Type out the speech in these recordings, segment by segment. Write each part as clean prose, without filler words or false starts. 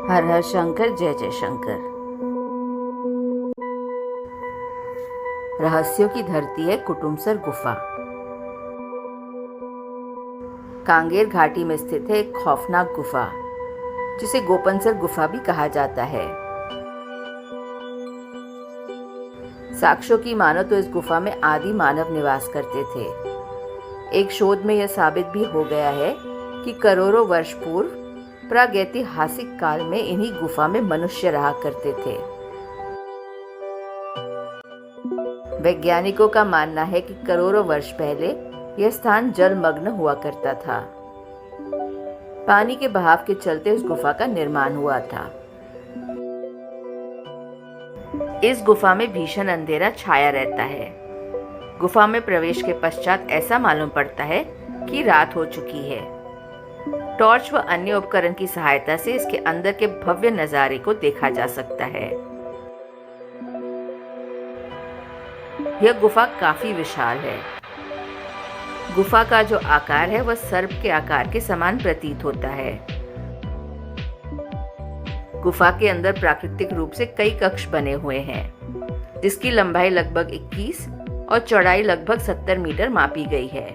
हर हर शंकर, जय जय शंकर। रहस्यों की धरती है कुटुमसर गुफा। कांगेर घाटी में स्थित है एक खौफनाक गुफा जिसे गोपनसर गुफा भी कहा जाता है। साक्ष्यों की मानो तो इस गुफा में आदि मानव निवास करते थे। एक शोध में यह साबित भी हो गया है कि करोड़ों वर्ष पूर्व प्रागैतिहासिक काल में इन्हीं गुफा में मनुष्य रहा करते थे। वैज्ञानिकों का मानना है कि करोड़ों वर्ष पहले यह स्थान जलमग्न हुआ करता था। पानी के बहाव के चलते उस गुफा का निर्माण हुआ था। इस गुफा में भीषण अंधेरा छाया रहता है। गुफा में प्रवेश के पश्चात ऐसा मालूम पड़ता है कि रात हो चुकी है। टॉर्च व अन्य उपकरण की सहायता से इसके अंदर के भव्य नजारे को देखा जा सकता है। यह गुफा काफी विशाल है। गुफा का जो आकार है वह सर्प के आकार के समान प्रतीत होता है। गुफा के अंदर प्राकृतिक रूप से कई कक्ष बने हुए हैं, जिसकी लंबाई लगभग 21 और चौड़ाई लगभग 70 मीटर मापी गई है।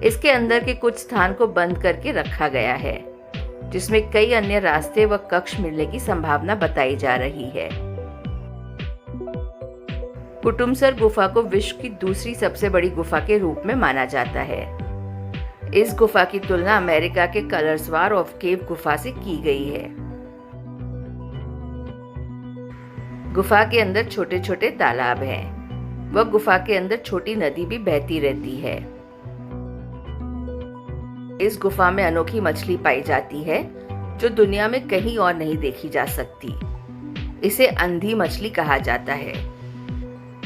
इसके अंदर के कुछ स्थान को बंद करके रखा गया है, जिसमें कई अन्य रास्ते व कक्ष मिलने की संभावना बताई जा रही है। कुटुमसर गुफा को विश्व की दूसरी सबसे बड़ी गुफा के रूप में माना जाता है। इस गुफा की तुलना अमेरिका के कलर्सवार ऑफ केव गुफा से की गई है। गुफा के अंदर छोटे छोटे तालाब हैं। वह गुफा के अंदर छोटी नदी भी बहती रहती है। इस गुफा में अनोखी मछली पाई जाती है जो दुनिया में कहीं और नहीं देखी जा सकती। इसे अंधी मछली कहा जाता है,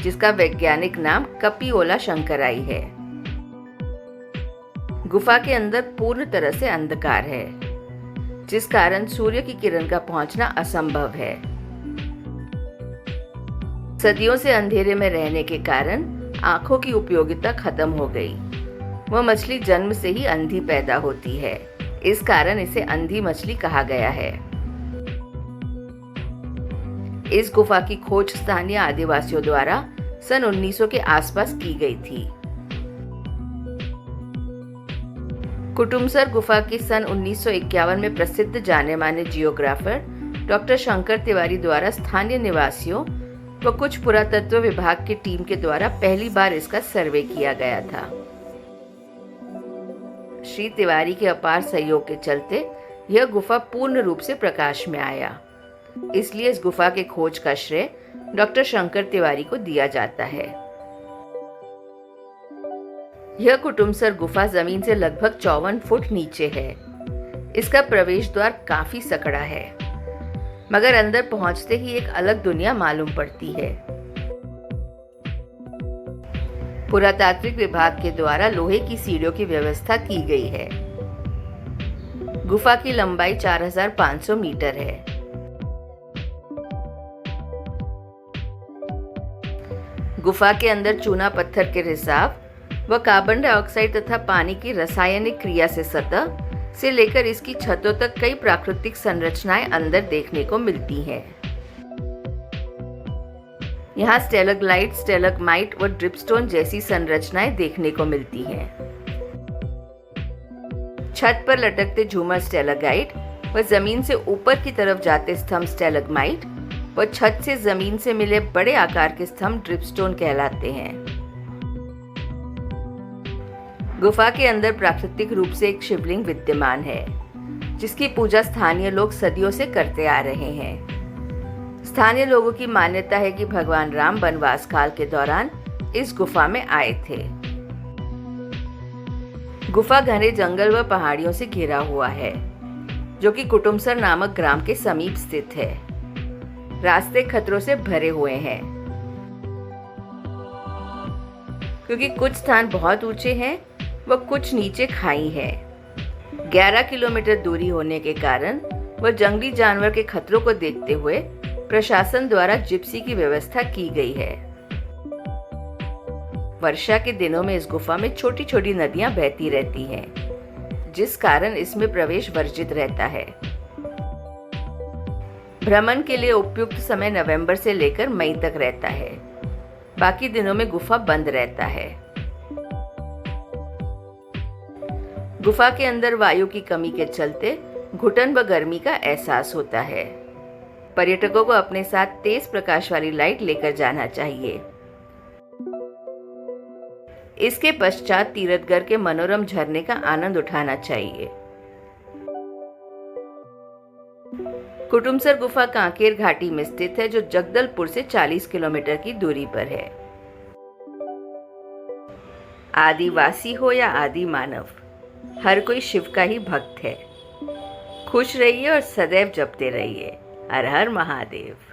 जिसका वैज्ञानिक नाम कपिओला शंकराई है। गुफा के अंदर पूर्ण तरह से अंधकार है, जिस कारण सूर्य की किरण का पहुंचना असंभव है। सदियों से अंधेरे में रहने के कारण आंखों की उपयोगिता खत्म हो गई। वह मछली जन्म से ही अंधी पैदा होती है, इस कारण इसे अंधी मछली कहा गया है। इस गुफा की खोज स्थानीय आदिवासियों द्वारा सन 1900 के आसपास की गई थी। कुटुमसर गुफा की सन 1951 में प्रसिद्ध जाने माने जियोग्राफर डॉक्टर शंकर तिवारी द्वारा स्थानीय निवासियों व कुछ पुरातत्व विभाग की टीम के द्वारा पहली बार इसका सर्वे किया गया था। श्री तिवारी के अपार सहयोग के चलते यह गुफा पूर्ण रूप से प्रकाश में आया। इसलिए इस गुफा के खोज का श्रेय डॉक्टर शंकर तिवारी को दिया जाता है। यह कुटुमसर गुफा जमीन से लगभग 54 फुट नीचे है। इसका प्रवेश द्वार काफी सकड़ा है, मगर अंदर पहुंचते ही एक अलग दुनिया मालूम पड़ती है। पुरातात्विक विभाग के द्वारा लोहे की सीढ़ियों की व्यवस्था की गई है। गुफा की लंबाई 4500 मीटर है। गुफा के अंदर चूना पत्थर के रिसाव व कार्बन डाइऑक्साइड तथा पानी की रासायनिक क्रिया से सतह से लेकर इसकी छतों तक कई प्राकृतिक संरचनाएं अंदर देखने को मिलती हैं। यहाँ स्टेलाग्लाइट, स्टेलाग्माइट व ड्रिपस्टोन जैसी संरचनाएं देखने को मिलती हैं। छत पर लटकते झूमर स्टेलागाइट व जमीन से ऊपर की तरफ जाते स्तंभ स्टेलाग्माइट व छत से जमीन से मिले बड़े आकार के स्तंभ ड्रिपस्टोन कहलाते हैं। गुफा के अंदर प्राकृतिक रूप से एक शिवलिंग विद्यमान है, जिसकी पूजा स्थानीय लोग सदियों से करते आ रहे हैं। स्थानीय लोगों की मान्यता है कि भगवान राम वनवास काल के दौरान इस गुफा में आए थे। गुफा घने जंगल व पहाड़ियों से घिरा हुआ है, जो कि कुटुमसर नामक ग्राम के समीप स्थित है। रास्ते खतरों से भरे हुए हैं, क्योंकि कुछ स्थान बहुत ऊंचे हैं व कुछ नीचे खाई है। 11 किलोमीटर दूरी होने के कारण व जंगली जानवर के खतरों को देखते हुए प्रशासन द्वारा जिप्सी की व्यवस्था की गई है। वर्षा के दिनों में इस गुफा में छोटी छोटी नदियां बहती रहती हैं, जिस कारण इसमें प्रवेश वर्जित रहता है। भ्रमण के लिए उपयुक्त समय नवंबर से लेकर मई तक रहता है। बाकी दिनों में गुफा बंद रहता है। गुफा के अंदर वायु की कमी के चलते घुटन व गर्मी का एहसास होता है। पर्यटकों को अपने साथ तेज प्रकाश वाली लाइट लेकर जाना चाहिए। इसके पश्चात तीरथगढ़ के मनोरम झरने का आनंद उठाना चाहिए। कुटुमसर गुफा कांकेर घाटी में स्थित है, जो जगदलपुर से 40 किलोमीटर की दूरी पर है। आदिवासी हो या आदि मानव, हर कोई शिव का ही भक्त है। खुश रहिए और सदैव जपते रहिए। हर हर महादेव।